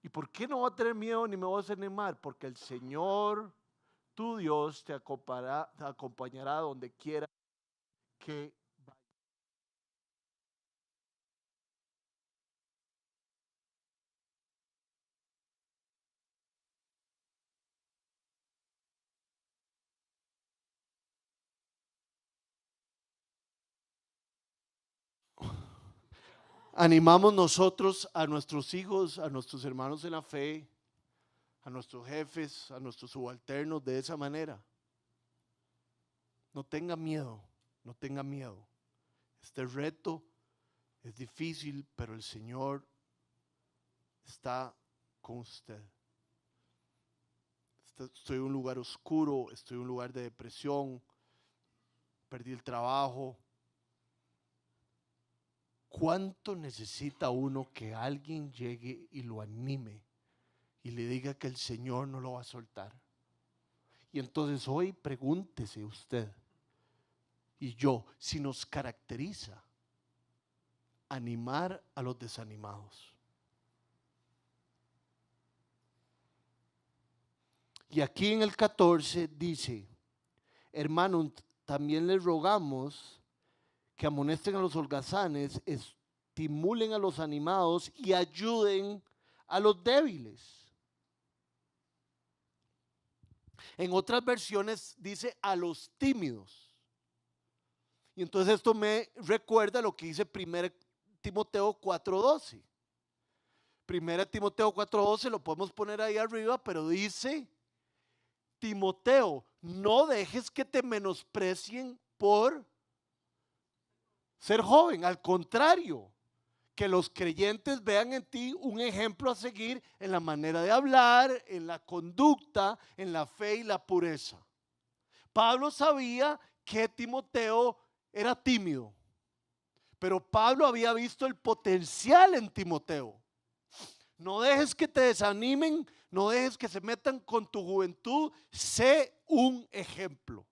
¿Y por qué no va a tener miedo ni me voy a desanimar? Porque el Señor, tu Dios, te acompañará donde quiera que vayas. Animamos nosotros a nuestros hijos, a nuestros hermanos en la fe, a nuestros jefes, a nuestros subalternos de esa manera. No tenga miedo, no tenga miedo. Este reto Es difícil, pero el Señor está con usted. Estoy en un lugar oscuro, estoy en un lugar de depresión, perdí el trabajo. ¿Cuánto necesita uno que alguien llegue y lo anime y le diga que el Señor no lo va a soltar? Y entonces hoy pregúntese usted y yo si nos caracteriza animar a los desanimados. Y aquí en el 14 dice: hermanos, también les rogamos que amonesten a los holgazanes, estimulen a los animados y ayuden a los débiles. En otras versiones dice a los tímidos. Y entonces esto me recuerda lo que dice 1 Timoteo 4:12. 1 Timoteo 4:12 lo podemos poner ahí arriba, pero dice: Timoteo, no dejes que te menosprecien por ser joven. Al contrario, que los creyentes vean en ti un ejemplo a seguir en la manera de hablar, en la conducta, en la fe y la pureza. Pablo sabía que Timoteo era tímido, pero Pablo había visto el potencial en Timoteo. No dejes que te desanimen, no dejes que se metan con tu juventud, sé un ejemplo.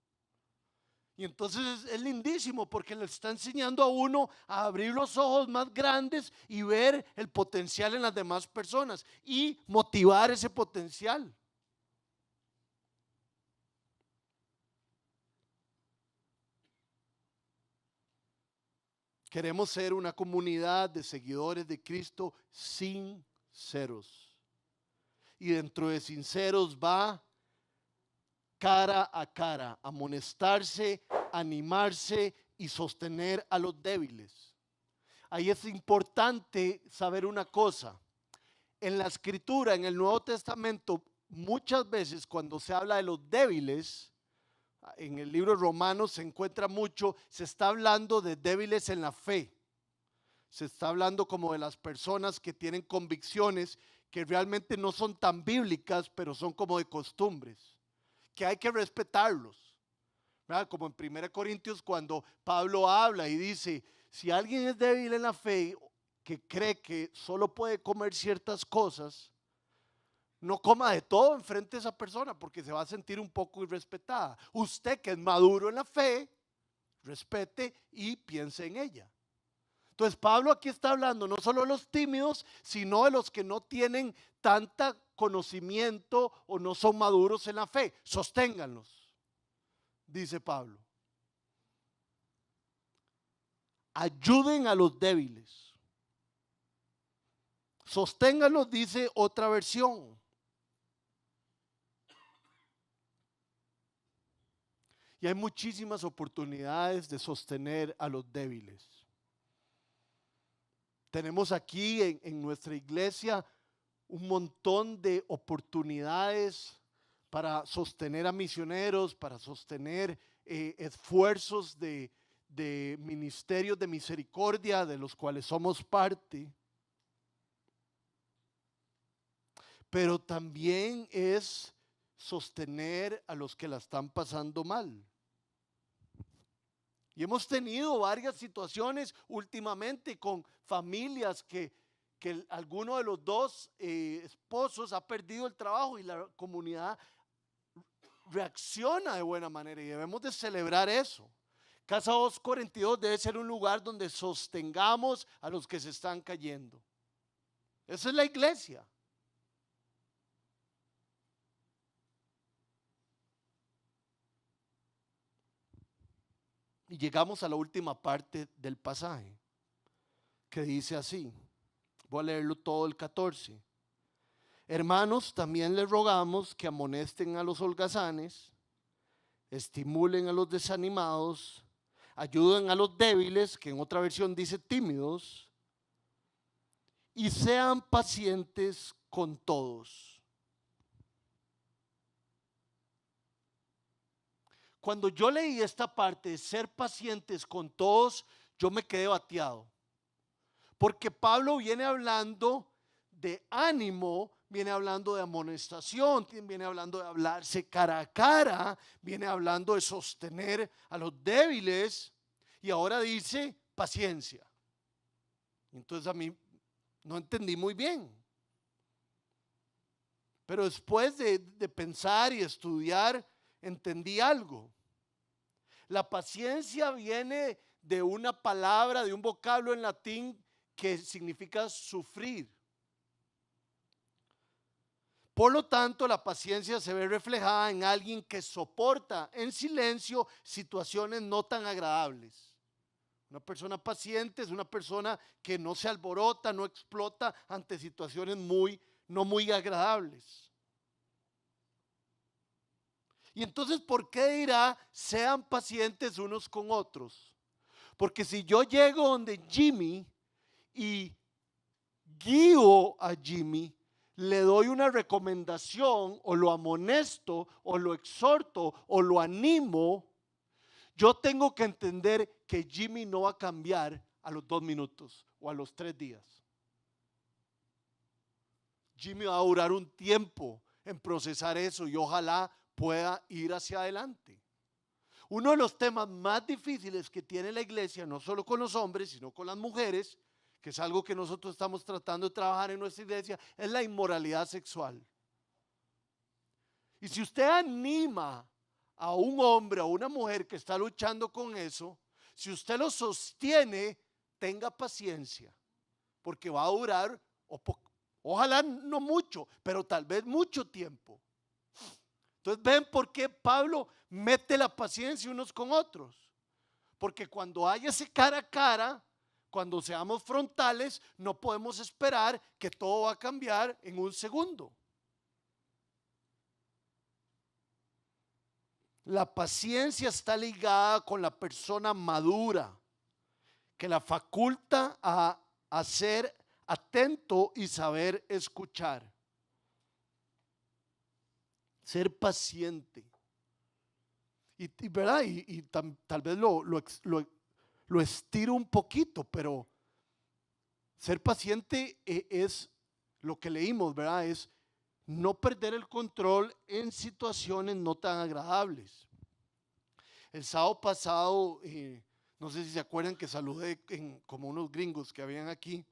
Y entonces es lindísimo porque le está enseñando a uno a abrir los ojos más grandes y ver el potencial en las demás personas y motivar ese potencial. Queremos ser una comunidad de seguidores de Cristo sinceros. Y dentro de sinceros va cara a cara, amonestarse, animarse y sostener a los débiles. Ahí es importante saber una cosa. En la Escritura, en el Nuevo Testamento, muchas veces cuando se habla de los débiles, en el libro de Romanos se encuentra mucho, se está hablando de débiles en la fe. Se está hablando como de las personas que tienen convicciones que realmente no son tan bíblicas, pero son como de costumbres, que hay que respetarlos. ¿Verdad? Como en 1 Corintios cuando Pablo habla y dice, si alguien es débil en la fe, que cree que solo puede comer ciertas cosas, no coma de todo enfrente de esa persona porque se va a sentir un poco irrespetada. Usted que es maduro en la fe, respete y piense en ella. Entonces Pablo aquí está hablando no solo de los tímidos, sino de los que no tienen tanta conocimiento o no son maduros en la fe. Sosténganlos, dice Pablo. Ayuden a los débiles. Sosténganlos, dice otra versión. Y hay muchísimas oportunidades de sostener a los débiles. Tenemos aquí en nuestra iglesia un montón de oportunidades para sostener a misioneros, para sostener esfuerzos de ministerios de misericordia de los cuales somos parte. Pero también es sostener a los que la están pasando mal. Y hemos tenido varias situaciones últimamente con familias que alguno de los dos esposos ha perdido el trabajo y la comunidad reacciona de buena manera y debemos de celebrar eso. Casa 242 debe ser un lugar donde sostengamos a los que se están cayendo. Esa es la iglesia. Y llegamos a la última parte del pasaje, que dice así, voy a leerlo todo el 14. Hermanos, también les rogamos que amonesten a los holgazanes, estimulen a los desanimados, ayuden a los débiles, que en otra versión dice tímidos, y sean pacientes con todos. Cuando yo leí esta parte de ser pacientes con todos, yo me quedé bateado. Porque Pablo viene hablando de ánimo, viene hablando de amonestación, viene hablando de hablarse cara a cara, viene hablando de sostener a los débiles y ahora dice paciencia. Entonces a mí no entendí muy bien. Pero después de pensar y estudiar, entendí algo. La paciencia viene de una palabra, de un vocablo en latín que significa sufrir. Por lo tanto, la paciencia se ve reflejada en alguien que soporta en silencio situaciones no tan agradables. Una persona paciente es una persona que no se alborota, no explota ante situaciones no muy agradables. Y entonces, ¿por qué dirá sean pacientes unos con otros? Porque si yo llego donde Jimmy y guío a Jimmy, le doy una recomendación o lo amonesto o lo exhorto o lo animo, yo tengo que entender que Jimmy no va a cambiar a los 2 minutos o a los 3 días. Jimmy va a durar un tiempo en procesar eso y ojalá pueda ir hacia adelante. Uno de los temas más difíciles que tiene la iglesia, no solo con los hombres, sino con las mujeres, que es algo que nosotros estamos tratando de trabajar en nuestra iglesia, es la inmoralidad sexual. Y si usted anima a un hombre o a una mujer que está luchando con eso, si usted lo sostiene, tenga paciencia, porque va a durar, ojalá no mucho, pero tal vez mucho tiempo. Entonces, ¿ven por qué Pablo mete la paciencia unos con otros? Porque cuando haya ese cara a cara, cuando seamos frontales, no podemos esperar que todo va a cambiar en un segundo. La paciencia está ligada con la persona madura, que la faculta a ser atento y saber escuchar. Ser paciente. ¿Verdad? Tal vez lo estiro un poquito, pero ser paciente es lo que leímos, ¿verdad? Es no perder el control en situaciones no tan agradables. El sábado pasado, no sé si se acuerdan que saludé como unos gringos que habían aquí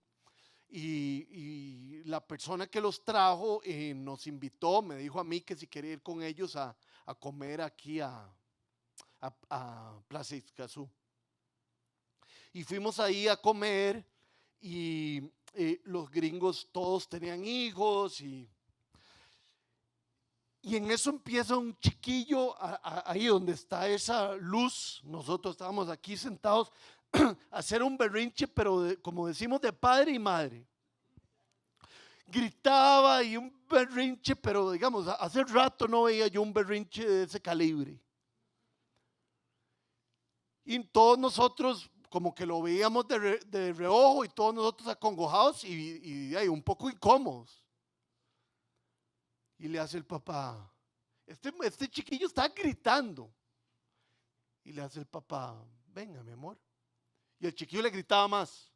y la persona que los trajo nos invitó, me dijo a mí que si quería ir con ellos a comer aquí a Plaza Ixcazú. Y fuimos ahí a comer y los gringos todos tenían hijos y en eso empieza un chiquillo ahí donde está esa luz, nosotros estábamos aquí sentados a hacer un berrinche, pero como decimos de padre y madre. Gritaba y un berrinche, pero digamos, hace rato no veía yo un berrinche de ese calibre. Y todos nosotros como que lo veíamos de reojo y todos nosotros acongojados y un poco incómodos. Y le hace el papá, este chiquillo está gritando. Y le hace el papá, venga mi amor. Y el chiquillo le gritaba más,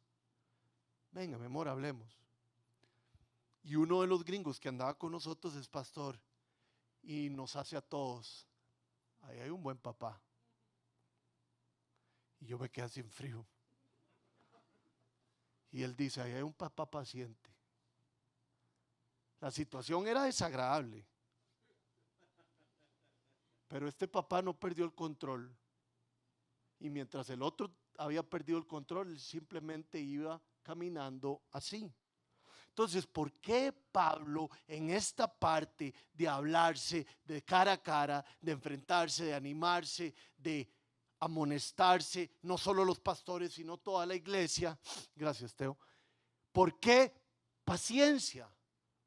venga mi amor, hablemos. Y uno de los gringos que andaba con nosotros es pastor y nos hace a todos, ahí hay un buen papá. Y yo me quedé sin frío. Y él dice, ahí hay un papá paciente. La situación era desagradable, pero este papá no perdió el control. Y mientras el otro había perdido el control, él simplemente iba caminando así. Entonces, ¿por qué Pablo en esta parte de hablarse de cara a cara, de enfrentarse, de animarse, de amonestarse, no solo los pastores, sino toda la iglesia? Gracias, Teo. ¿Por qué paciencia?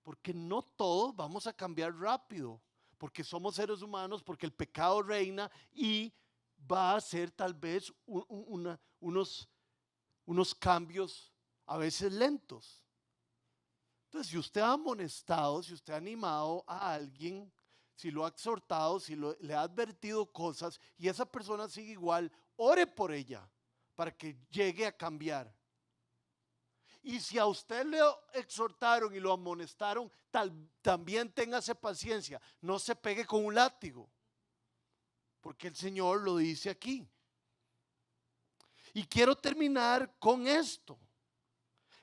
Porque no todos vamos a cambiar rápido, porque somos seres humanos, porque el pecado reina y va a ser tal vez unos cambios a veces lentos. Entonces, si usted ha amonestado, si usted ha animado a alguien, si lo ha exhortado, si le ha advertido cosas y esa persona sigue igual, ore por ella para que llegue a cambiar. Y si a usted le exhortaron y lo amonestaron, también téngase paciencia. No se pegue con un látigo, porque el Señor lo dice aquí. Y quiero terminar con esto.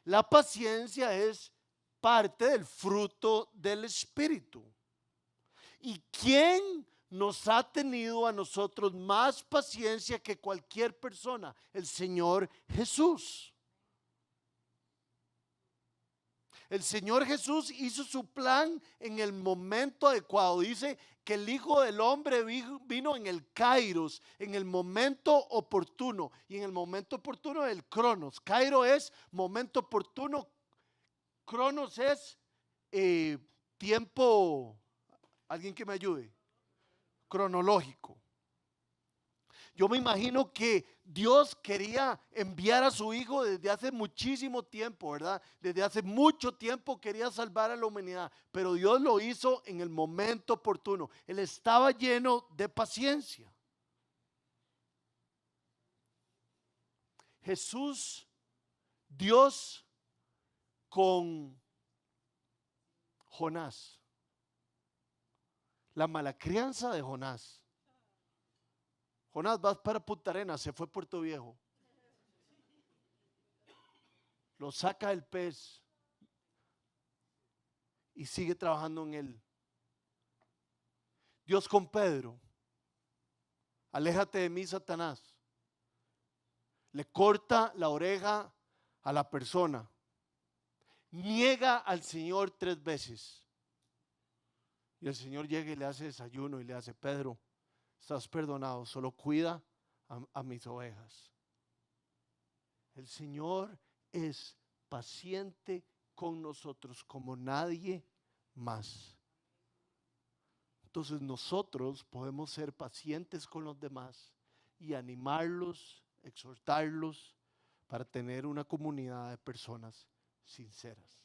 La paciencia es parte del fruto del Espíritu. ¿Y quién nos ha tenido a nosotros más paciencia que cualquier persona? El Señor Jesús. El Señor Jesús hizo su plan en el momento adecuado. Dice que el Hijo del Hombre vino en el Kairos, en el momento oportuno. Y en el momento oportuno el Cronos. Kairos es momento oportuno. Cronos es tiempo, alguien que me ayude, cronológico. Yo me imagino que Dios quería enviar a su Hijo desde hace muchísimo tiempo, ¿verdad? Desde hace mucho tiempo quería salvar a la humanidad, pero Dios lo hizo en el momento oportuno. Él estaba lleno de paciencia. Jesús, Dios con Jonás, la mala crianza de Jonás. Jonás, vas para Punta Arenas, se fue a Puerto Viejo. Lo saca el pez y sigue trabajando en él. Dios con Pedro, aléjate de mí, Satanás. Le corta la oreja a la persona. Niega al Señor 3 veces. Y el Señor llega y le hace desayuno y le hace: Pedro, estás perdonado, solo cuida a mis ovejas. El Señor es paciente con nosotros como nadie más. Entonces nosotros podemos ser pacientes con los demás y animarlos, exhortarlos para tener una comunidad de personas sinceras.